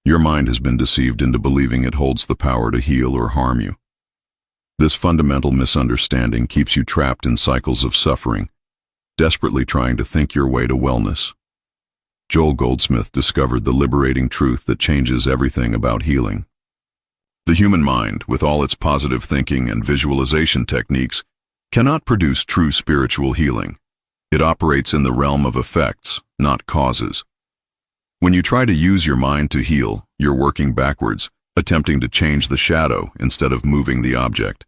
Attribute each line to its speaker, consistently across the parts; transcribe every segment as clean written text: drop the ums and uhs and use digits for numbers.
Speaker 1: Your mind has been deceived into believing it holds the power to heal or harm you. This fundamental misunderstanding keeps you trapped in cycles of suffering, desperately trying to think your way to wellness. Joel Goldsmith discovered the liberating truth that changes everything about healing. The human mind, with all its positive thinking and visualization techniques, cannot produce true spiritual healing. It operates in the realm of effects, not causes. When you try to use your mind to heal, you're working backwards, attempting to change the shadow instead of moving the object.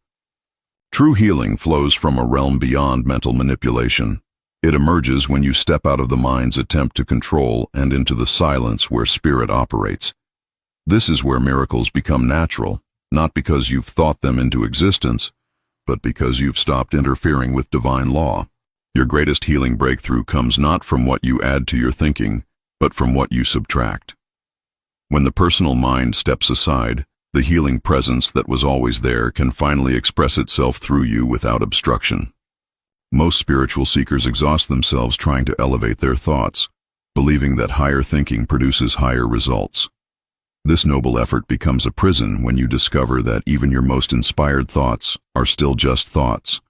Speaker 1: True healing flows from a realm beyond mental manipulation. It emerges when you step out of the mind's attempt to control and into the silence where spirit operates. This is where miracles become natural, not because you've thought them into existence, but because you've stopped interfering with divine law. Your greatest healing breakthrough comes not from what you add to your thinking, but from what you subtract. When the personal mind steps aside, the healing presence that was always there can finally express itself through you without obstruction. Most spiritual seekers exhaust themselves trying to elevate their thoughts, believing that higher thinking produces higher results. This noble effort becomes a prison when you discover that even your most inspired thoughts are still just thoughts,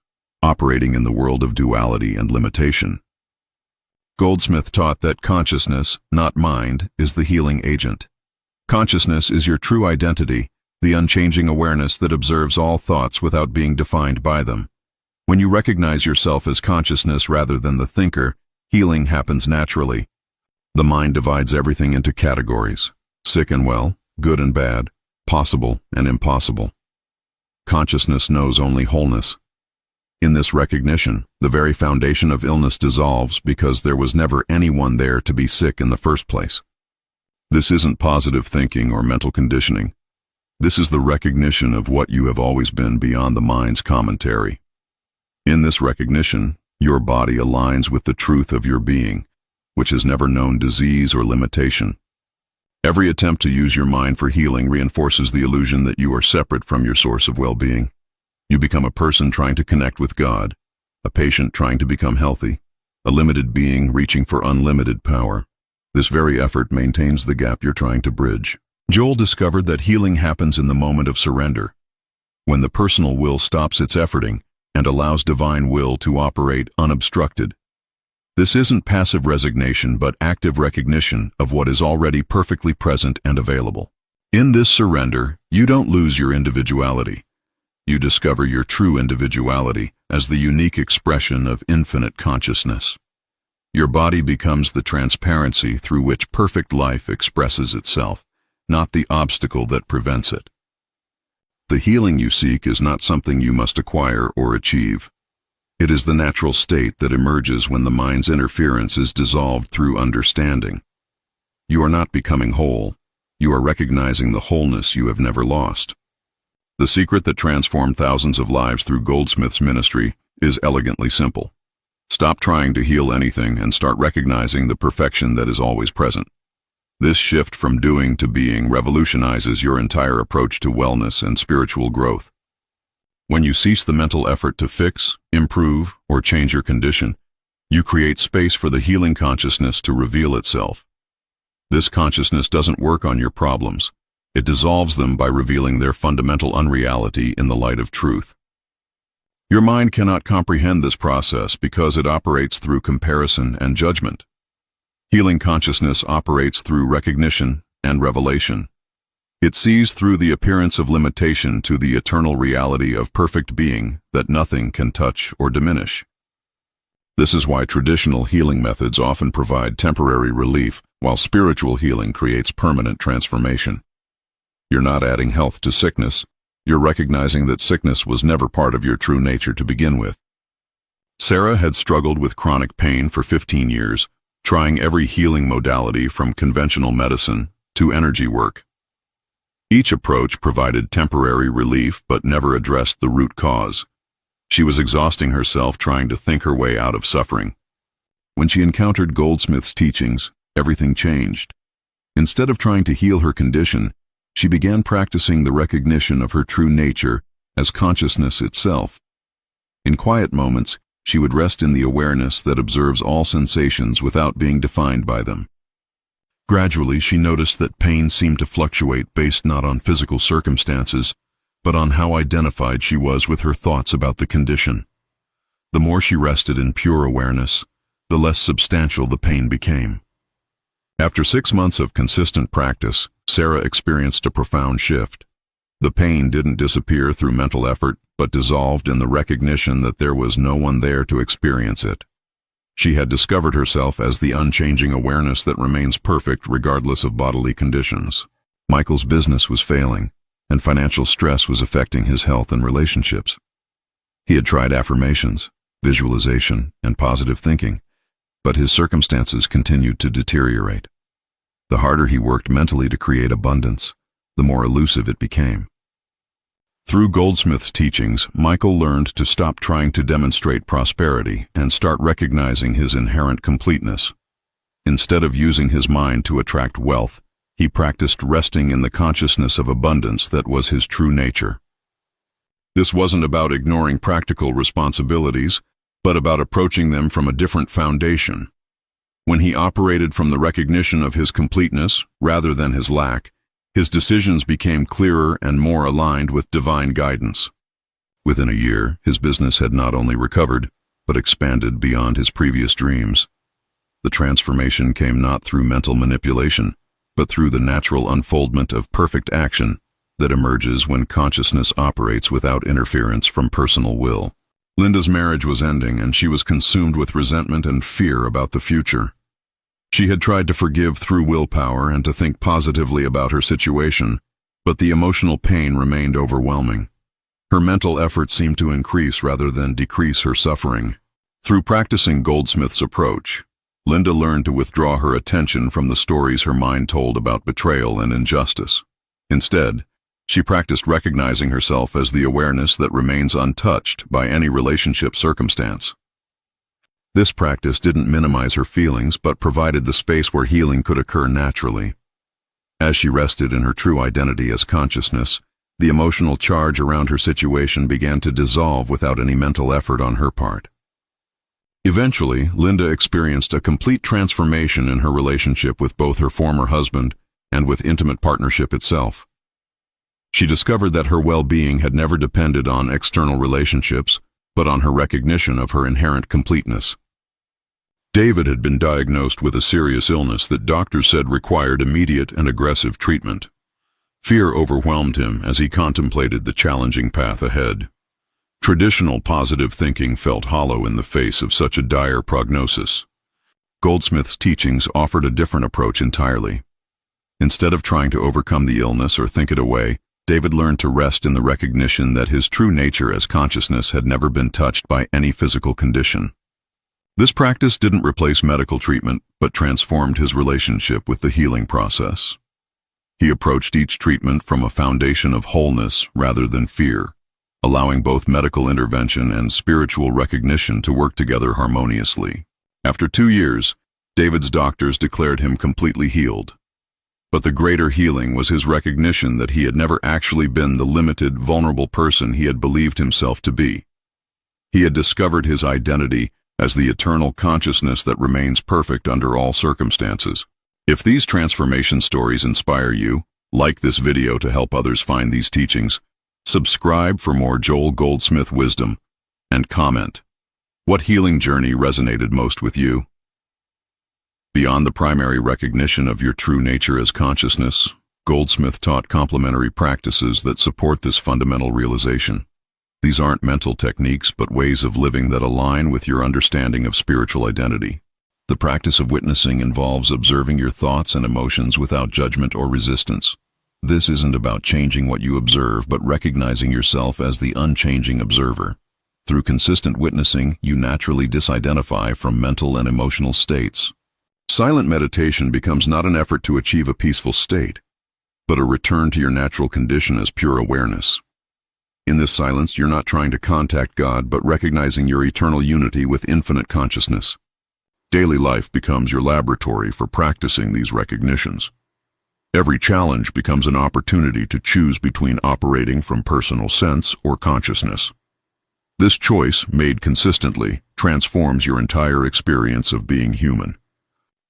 Speaker 1: operating in the world of duality and limitation. Goldsmith taught that consciousness, not mind, is the healing agent. Consciousness is your true identity, the unchanging awareness that observes all thoughts without being defined by them. When you recognize yourself as consciousness rather than the thinker, healing happens naturally. The mind divides everything into categories: sick and well, good and bad, possible and impossible. Consciousness knows only wholeness. In this recognition, the very foundation of illness dissolves because there was never anyone there to be sick in the first place. This isn't positive thinking or mental conditioning. This is the recognition of what you have always been beyond the mind's commentary. In this recognition, your body aligns with the truth of your being, which has never known disease or limitation. Every attempt to use your mind for healing reinforces the illusion that you are separate from your source of well-being. You become a person trying to connect with God, a patient trying to become healthy, a limited being reaching for unlimited power. This very effort maintains the gap you're trying to bridge. Joel discovered that healing happens in the moment of surrender, when the personal will stops its efforting and allows divine will to operate unobstructed. This isn't passive resignation but active recognition of what is already perfectly present and available. In this surrender, you don't lose your individuality. You discover your true individuality as the unique expression of infinite consciousness. Your body becomes the transparency through which perfect life expresses itself, not the obstacle that prevents it. The healing you seek is not something you must acquire or achieve. It is the natural state that emerges when the mind's interference is dissolved through understanding. You are not becoming whole. You are recognizing the wholeness you have never lost. The secret that transformed thousands of lives through Goldsmith's ministry is elegantly simple. Stop trying to heal anything and start recognizing the perfection that is always present. This shift from doing to being revolutionizes your entire approach to wellness and spiritual growth. When you cease the mental effort to fix, improve, or change your condition, you create space for the healing consciousness to reveal itself. This consciousness doesn't work on your problems. It dissolves them by revealing their fundamental unreality in the light of truth. Your mind cannot comprehend this process because it operates through comparison and judgment. Healing consciousness operates through recognition and revelation. It sees through the appearance of limitation to the eternal reality of perfect being that nothing can touch or diminish. This is why traditional healing methods often provide temporary relief, while spiritual healing creates permanent transformation. You're not adding health to sickness. You're recognizing that sickness was never part of your true nature to begin with. Sarah had struggled with chronic pain for 15 years, trying every healing modality from conventional medicine to energy work. Each approach provided temporary relief but never addressed the root cause. She was exhausting herself trying to think her way out of suffering. When she encountered Goldsmith's teachings, everything changed. Instead of trying to heal her condition, she began practicing the recognition of her true nature as consciousness itself. In quiet moments, she would rest in the awareness that observes all sensations without being defined by them. Gradually, she noticed that pain seemed to fluctuate based not on physical circumstances, but on how identified she was with her thoughts about the condition. The more she rested in pure awareness, the less substantial the pain became. After 6 months of consistent practice, Sarah experienced a profound shift. The pain didn't disappear through mental effort, but dissolved in the recognition that there was no one there to experience it. She had discovered herself as the unchanging awareness that remains perfect regardless of bodily conditions. Michael's business was failing, and financial stress was affecting his health and relationships. He had tried affirmations, visualization, and positive thinking, but his circumstances continued to deteriorate. The harder he worked mentally to create abundance, the more elusive it became. Through Goldsmith's teachings, Michael learned to stop trying to demonstrate prosperity and start recognizing his inherent completeness. Instead of using his mind to attract wealth, he practiced resting in the consciousness of abundance that was his true nature. This wasn't about ignoring practical responsibilities, but about approaching them from a different foundation. When he operated from the recognition of his completeness rather than his lack, his decisions became clearer and more aligned with divine guidance. Within a year, his business had not only recovered, but expanded beyond his previous dreams. The transformation came not through mental manipulation, but through the natural unfoldment of perfect action that emerges when consciousness operates without interference from personal will. Linda's marriage was ending, and she was consumed with resentment and fear about the future. She had tried to forgive through willpower and to think positively about her situation, but the emotional pain remained overwhelming. Her mental effort seemed to increase rather than decrease her suffering. Through practicing Goldsmith's approach, Linda learned to withdraw her attention from the stories her mind told about betrayal and injustice. Instead, she practiced recognizing herself as the awareness that remains untouched by any relationship circumstance. This practice didn't minimize her feelings, but provided the space where healing could occur naturally. As she rested in her true identity as consciousness, the emotional charge around her situation began to dissolve without any mental effort on her part. Eventually, Linda experienced a complete transformation in her relationship with both her former husband and with intimate partnership itself. She discovered that her well-being had never depended on external relationships, but on her recognition of her inherent completeness. David had been diagnosed with a serious illness that doctors said required immediate and aggressive treatment. Fear overwhelmed him as he contemplated the challenging path ahead. Traditional positive thinking felt hollow in the face of such a dire prognosis. Goldsmith's teachings offered a different approach entirely. Instead of trying to overcome the illness or think it away, David learned to rest in the recognition that his true nature as consciousness had never been touched by any physical condition. This practice didn't replace medical treatment, but transformed his relationship with the healing process. He approached each treatment from a foundation of wholeness rather than fear, allowing both medical intervention and spiritual recognition to work together harmoniously. After 2 years, David's doctors declared him completely healed. But the greater healing was his recognition that he had never actually been the limited, vulnerable person he had believed himself to be. He had discovered his identity as the eternal consciousness that remains perfect under all circumstances. If these transformation stories inspire you, like this video to help others find these teachings, subscribe for more Joel Goldsmith wisdom, and comment. What healing journey resonated most with you? Beyond the primary recognition of your true nature as consciousness, Goldsmith taught complementary practices that support this fundamental realization. These aren't mental techniques, but ways of living that align with your understanding of spiritual identity. The practice of witnessing involves observing your thoughts and emotions without judgment or resistance. This isn't about changing what you observe, but recognizing yourself as the unchanging observer. Through consistent witnessing, you naturally disidentify from mental and emotional states. Silent meditation becomes not an effort to achieve a peaceful state, but a return to your natural condition as pure awareness. In this silence, you're not trying to contact God, but recognizing your eternal unity with infinite consciousness. Daily life becomes your laboratory for practicing these recognitions. Every challenge becomes an opportunity to choose between operating from personal sense or consciousness. This choice, made consistently, transforms your entire experience of being human.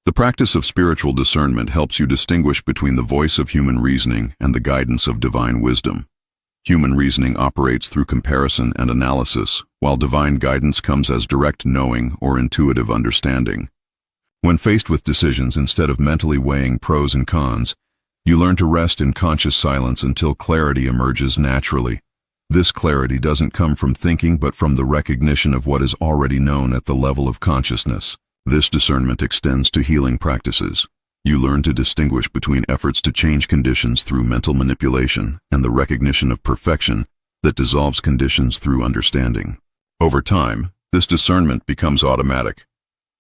Speaker 1: The practice of spiritual discernment helps you distinguish between the voice of human reasoning and the guidance of divine wisdom. Human reasoning operates through comparison and analysis, while divine guidance comes as direct knowing or intuitive understanding. When faced with decisions, instead of mentally weighing pros and cons, you learn to rest in conscious silence until clarity emerges naturally. This clarity doesn't come from thinking but from the recognition of what is already known at the level of consciousness. This discernment extends to healing practices. You learn to distinguish between efforts to change conditions through mental manipulation and the recognition of perfection that dissolves conditions through understanding. Over time, this discernment becomes automatic.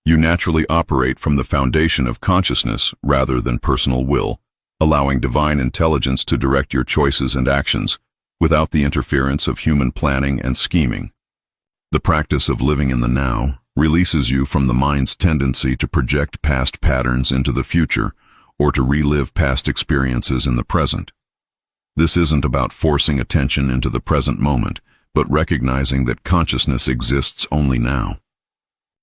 Speaker 1: You naturally operate from the foundation of consciousness rather than personal will, allowing divine intelligence to direct your choices and actions without the interference of human planning and scheming. The practice of living in the now releases you from the mind's tendency to project past patterns into the future or to relive past experiences in the present. This isn't about forcing attention into the present moment, but recognizing that consciousness exists only now.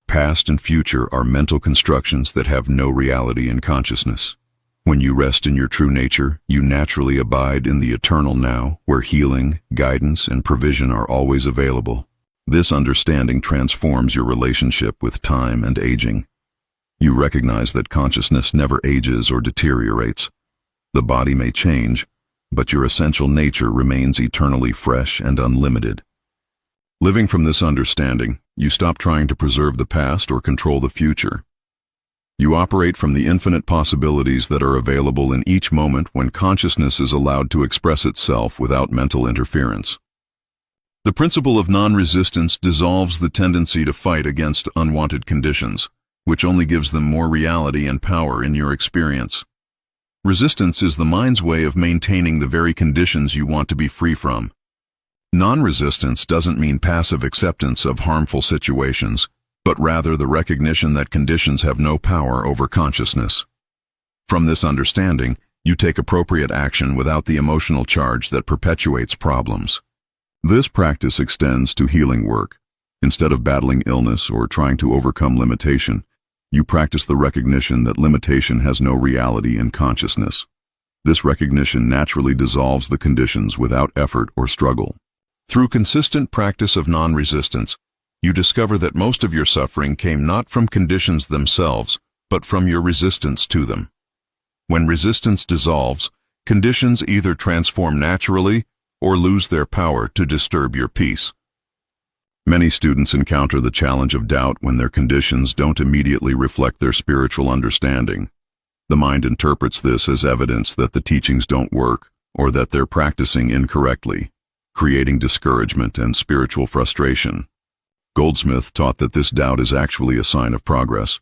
Speaker 1: Past and future are mental constructions that have no reality in consciousness. When you rest in your true nature, you naturally abide in the eternal now, where healing, guidance, and provision are always available. This understanding transforms your relationship with time and aging. You recognize that consciousness never ages or deteriorates. The body may change, but your essential nature remains eternally fresh and unlimited. Living from this understanding, you stop trying to preserve the past or control the future. You operate from the infinite possibilities that are available in each moment when consciousness is allowed to express itself without mental interference. The principle of non-resistance dissolves the tendency to fight against unwanted conditions, which only gives them more reality and power in your experience. Resistance is the mind's way of maintaining the very conditions you want to be free from. Non-resistance doesn't mean passive acceptance of harmful situations, but rather the recognition that conditions have no power over consciousness. From this understanding, you take appropriate action without the emotional charge that perpetuates problems. This practice extends to healing work. Instead of battling illness or trying to overcome limitation, you practice the recognition that limitation has no reality in consciousness. This recognition naturally dissolves the conditions without effort or struggle. Through consistent practice of non-resistance, you discover that most of your suffering came not from conditions themselves, but from your resistance to them. When resistance dissolves, conditions either transform naturally or lose their power to disturb your peace. Many students encounter the challenge of doubt when their conditions don't immediately reflect their spiritual understanding. The mind interprets this as evidence that the teachings don't work or that they're practicing incorrectly, creating discouragement and spiritual frustration. Goldsmith taught that this doubt is actually a sign of progress.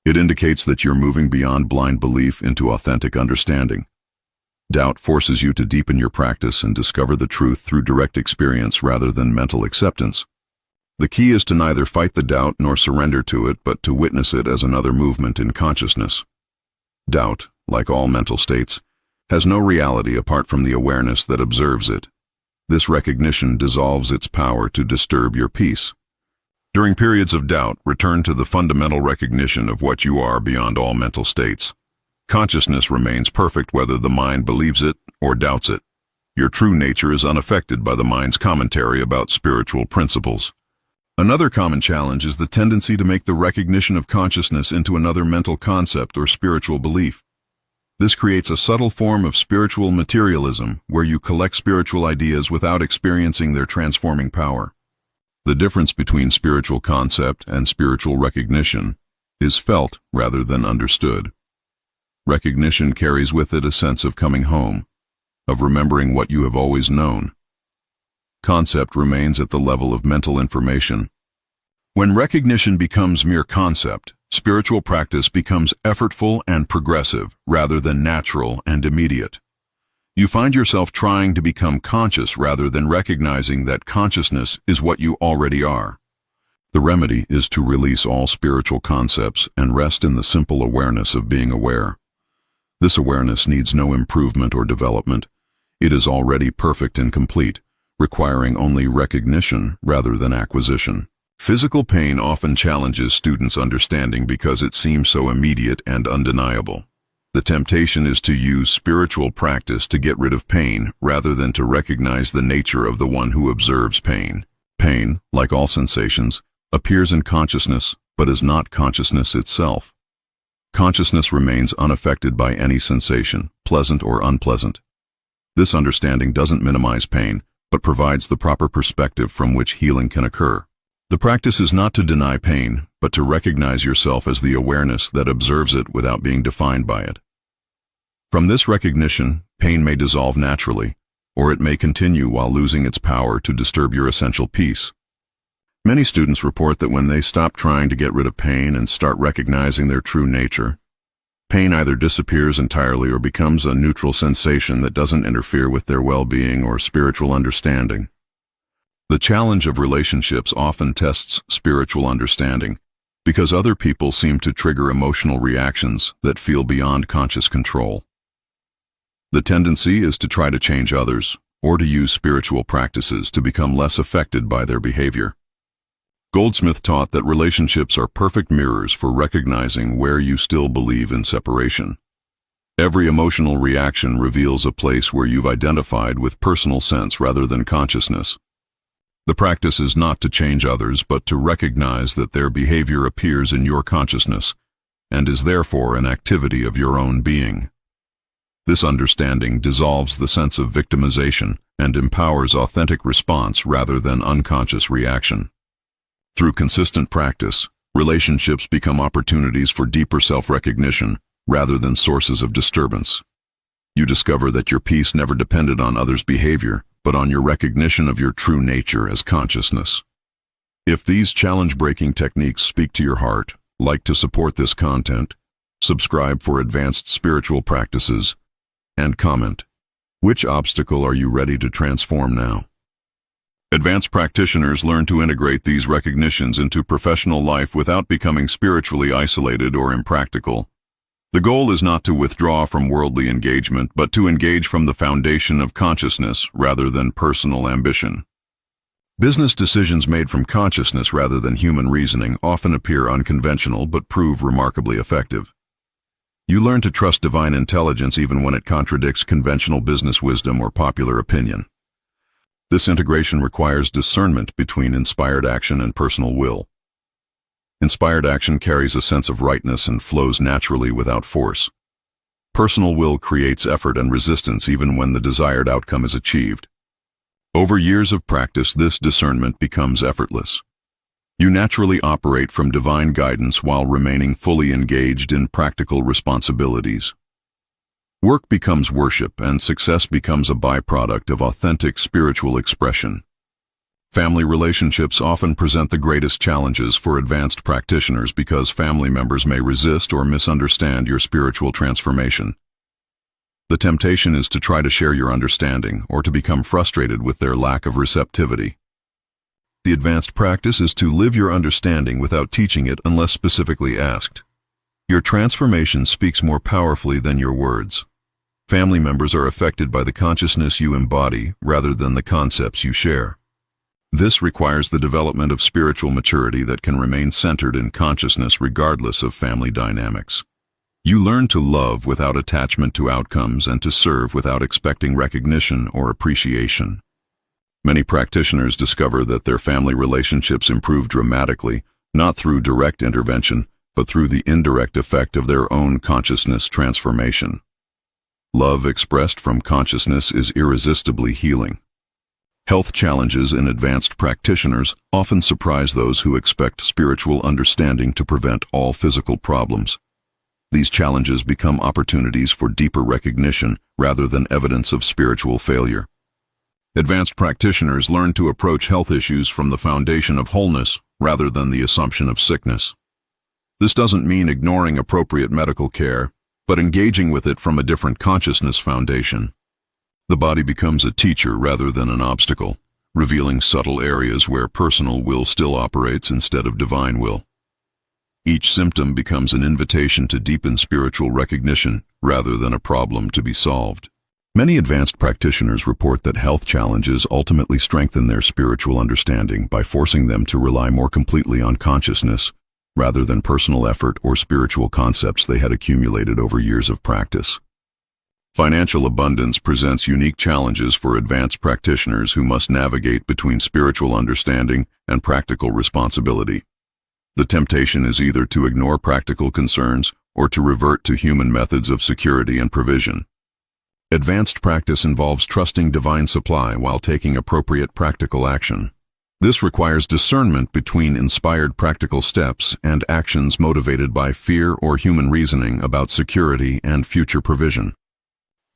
Speaker 1: It indicates that you're moving beyond blind belief into authentic understanding. Doubt forces you to deepen your practice and discover the truth through direct experience rather than mental acceptance. The key is to neither fight the doubt nor surrender to it, but to witness it as another movement in consciousness. Doubt, like all mental states, has no reality apart from the awareness that observes it. This recognition dissolves its power to disturb your peace. During periods of doubt, return to the fundamental recognition of what you are beyond all mental states. Consciousness remains perfect whether the mind believes it or doubts it. Your true nature is unaffected by the mind's commentary about spiritual principles. Another common challenge is the tendency to make the recognition of consciousness into another mental concept or spiritual belief. This creates a subtle form of spiritual materialism where you collect spiritual ideas without experiencing their transforming power. The difference between spiritual concept and spiritual recognition is felt rather than understood. Recognition carries with it a sense of coming home, of remembering what you have always known. Concept remains at the level of mental information. When recognition becomes mere concept, spiritual practice becomes effortful and progressive rather than natural and immediate. You find yourself trying to become conscious rather than recognizing that consciousness is what you already are. The remedy is to release all spiritual concepts and rest in the simple awareness of being aware. This awareness needs no improvement or development. It is already perfect and complete, requiring only recognition rather than acquisition. Physical pain often challenges students' understanding because it seems so immediate and undeniable. The temptation is to use spiritual practice to get rid of pain rather than to recognize the nature of the one who observes pain. Pain, like all sensations, appears in consciousness but is not consciousness itself. Consciousness remains unaffected by any sensation, pleasant or unpleasant. This understanding doesn't minimize pain, but provides the proper perspective from which healing can occur. The practice is not to deny pain, but to recognize yourself as the awareness that observes it without being defined by it. From this recognition, pain may dissolve naturally, or it may continue while losing its power to disturb your essential peace. Many students report that when they stop trying to get rid of pain and start recognizing their true nature, pain either disappears entirely or becomes a neutral sensation that doesn't interfere with their well-being or spiritual understanding. The challenge of relationships often tests spiritual understanding because other people seem to trigger emotional reactions that feel beyond conscious control. The tendency is to try to change others or to use spiritual practices to become less affected by their behavior. Goldsmith taught that relationships are perfect mirrors for recognizing where you still believe in separation. Every emotional reaction reveals a place where you've identified with personal sense rather than consciousness. The practice is not to change others, but to recognize that their behavior appears in your consciousness and is therefore an activity of your own being. This understanding dissolves the sense of victimization and empowers authentic response rather than unconscious reaction. Through consistent practice, relationships become opportunities for deeper self-recognition rather than sources of disturbance. You discover that your peace never depended on others' behavior, but on your recognition of your true nature as consciousness. If these challenge-breaking techniques speak to your heart, like to support this content, subscribe for advanced spiritual practices, and comment. Which obstacle are you ready to transform now? Advanced practitioners learn to integrate these recognitions into professional life without becoming spiritually isolated or impractical. The goal is not to withdraw from worldly engagement, but to engage from the foundation of consciousness rather than personal ambition. Business decisions made from consciousness rather than human reasoning often appear unconventional but prove remarkably effective. You learn to trust divine intelligence even when it contradicts conventional business wisdom or popular opinion. This integration requires discernment between inspired action and personal will. Inspired action carries a sense of rightness and flows naturally without force. Personal will creates effort and resistance even when the desired outcome is achieved. Over years of practice, this discernment becomes effortless. You naturally operate from divine guidance while remaining fully engaged in practical responsibilities. Work becomes worship, and success becomes a byproduct of authentic spiritual expression. Family relationships often present the greatest challenges for advanced practitioners because family members may resist or misunderstand your spiritual transformation. The temptation is to try to share your understanding or to become frustrated with their lack of receptivity. The advanced practice is to live your understanding without teaching it unless specifically asked. Your transformation speaks more powerfully than your words. Family members are affected by the consciousness you embody rather than the concepts you share. This requires the development of spiritual maturity that can remain centered in consciousness regardless of family dynamics. You learn to love without attachment to outcomes and to serve without expecting recognition or appreciation. Many practitioners discover that their family relationships improve dramatically, not through direct intervention, but through the indirect effect of their own consciousness transformation. Love expressed from consciousness is irresistibly healing. Health challenges in advanced practitioners often surprise those who expect spiritual understanding to prevent all physical problems. These challenges become opportunities for deeper recognition rather than evidence of spiritual failure. Advanced practitioners learn to approach health issues from the foundation of wholeness rather than the assumption of sickness. This doesn't mean ignoring appropriate medical care, but engaging with it from a different consciousness foundation. The body becomes a teacher rather than an obstacle, revealing subtle areas where personal will still operates instead of divine will. Each symptom becomes an invitation to deepen spiritual recognition rather than a problem to be solved. Many advanced practitioners report that health challenges ultimately strengthen their spiritual understanding by forcing them to rely more completely on consciousness rather than personal effort or spiritual concepts they had accumulated over years of practice. Financial abundance presents unique challenges for advanced practitioners who must navigate between spiritual understanding and practical responsibility. The temptation is either to ignore practical concerns or to revert to human methods of security and provision. Advanced practice involves trusting divine supply while taking appropriate practical action. This requires discernment between inspired practical steps and actions motivated by fear or human reasoning about security and future provision.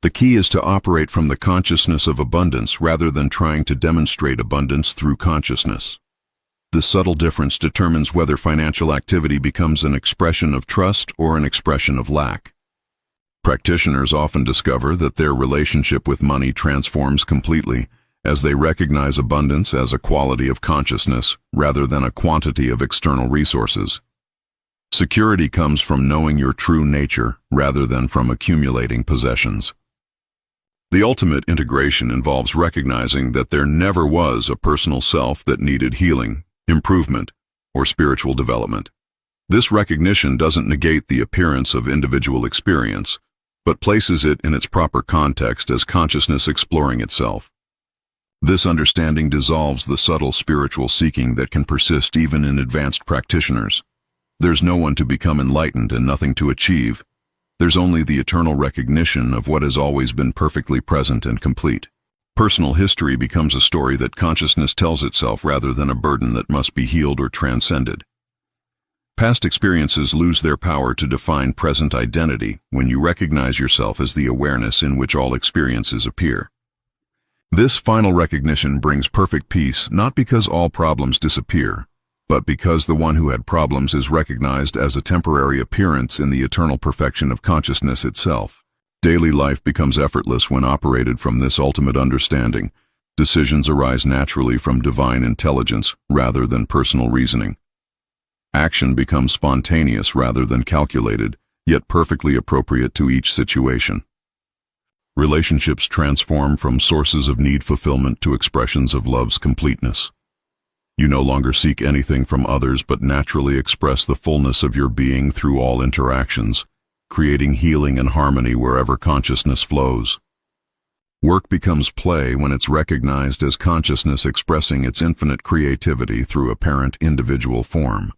Speaker 1: The key is to operate from the consciousness of abundance rather than trying to demonstrate abundance through consciousness. This subtle difference determines whether financial activity becomes an expression of trust or an expression of lack. Practitioners often discover that their relationship with money transforms completely as they recognize abundance as a quality of consciousness rather than a quantity of external resources. Security comes from knowing your true nature rather than from accumulating possessions. The ultimate integration involves recognizing that there never was a personal self that needed healing, improvement, or spiritual development. This recognition doesn't negate the appearance of individual experience, but places it in its proper context as consciousness exploring itself. This understanding dissolves the subtle spiritual seeking that can persist even in advanced practitioners. There's no one to become enlightened and nothing to achieve. There's only the eternal recognition of what has always been perfectly present and complete. Personal history becomes a story that consciousness tells itself rather than a burden that must be healed or transcended. Past experiences lose their power to define present identity when you recognize yourself as the awareness in which all experiences appear. This final recognition brings perfect peace not because all problems disappear, but because the one who had problems is recognized as a temporary appearance in the eternal perfection of consciousness itself. Daily life becomes effortless when operated from this ultimate understanding. Decisions arise naturally from divine intelligence rather than personal reasoning. Action becomes spontaneous rather than calculated, yet perfectly appropriate to each situation. Relationships transform from sources of need fulfillment to expressions of love's completeness. You no longer seek anything from others but naturally express the fullness of your being through all interactions, creating healing and harmony wherever consciousness flows. Work becomes play when it's recognized as consciousness expressing its infinite creativity through apparent individual form.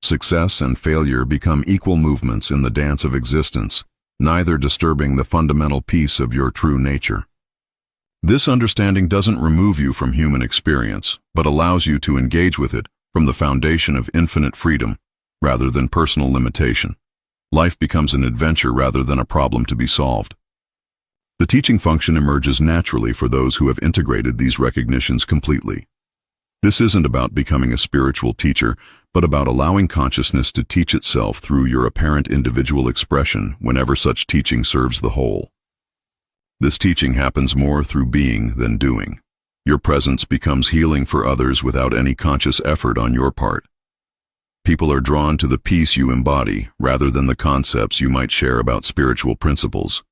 Speaker 1: Success and failure become equal movements in the dance of existence, neither disturbing the fundamental peace of your true nature. This understanding doesn't remove you from human experience, but allows you to engage with it from the foundation of infinite freedom, rather than personal limitation. Life becomes an adventure rather than a problem to be solved. The teaching function emerges naturally for those who have integrated these recognitions completely. This isn't about becoming a spiritual teacher, but about allowing consciousness to teach itself through your apparent individual expression whenever such teaching serves the whole. This teaching happens more through being than doing. Your presence becomes healing for others without any conscious effort on your part. People are drawn to the peace you embody rather than the concepts you might share about spiritual principles.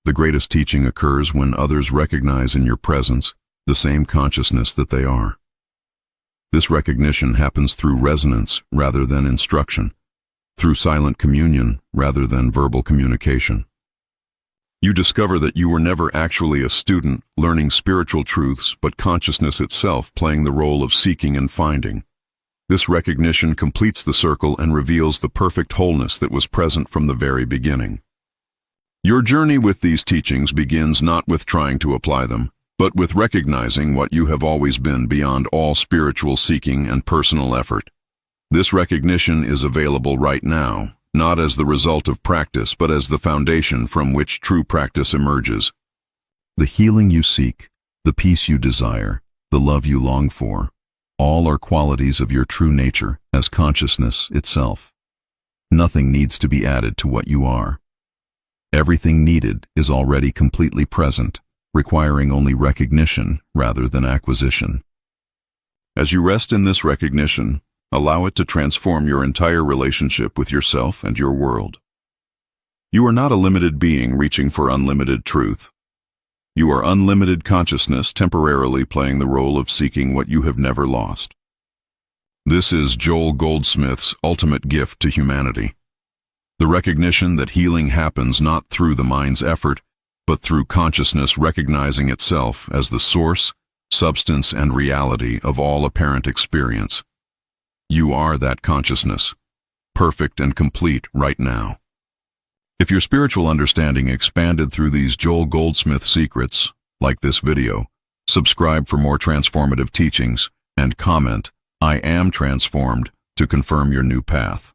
Speaker 1: The greatest teaching occurs when others recognize in your presence the same consciousness that they are. This recognition happens through resonance rather than instruction, through silent communion rather than verbal communication. You discover that you were never actually a student learning spiritual truths, but consciousness itself playing the role of seeking and finding. This recognition completes the circle and reveals the perfect wholeness that was present from the very beginning. Your journey with these teachings begins not with trying to apply them, but with recognizing what you have always been beyond all spiritual seeking and personal effort. This recognition is available right now, not as the result of practice, but as the foundation from which true practice emerges. The healing you seek, the peace you desire, the love you long for, all are qualities of your true nature as consciousness itself. Nothing needs to be added to what you are. Everything needed is already completely present, requiring only recognition rather than acquisition. As you rest in this recognition, allow it to transform your entire relationship with yourself and your world. You are not a limited being reaching for unlimited truth. You are unlimited consciousness temporarily playing the role of seeking what you have never lost. This is Joel Goldsmith's ultimate gift to humanity. The recognition that healing happens not through the mind's effort, but through consciousness recognizing itself as the source, substance, and reality of all apparent experience. You are that consciousness, perfect and complete right now. If your spiritual understanding expanded through these Joel Goldsmith secrets, like this video, subscribe for more transformative teachings, and comment, "I am transformed," to confirm your new path.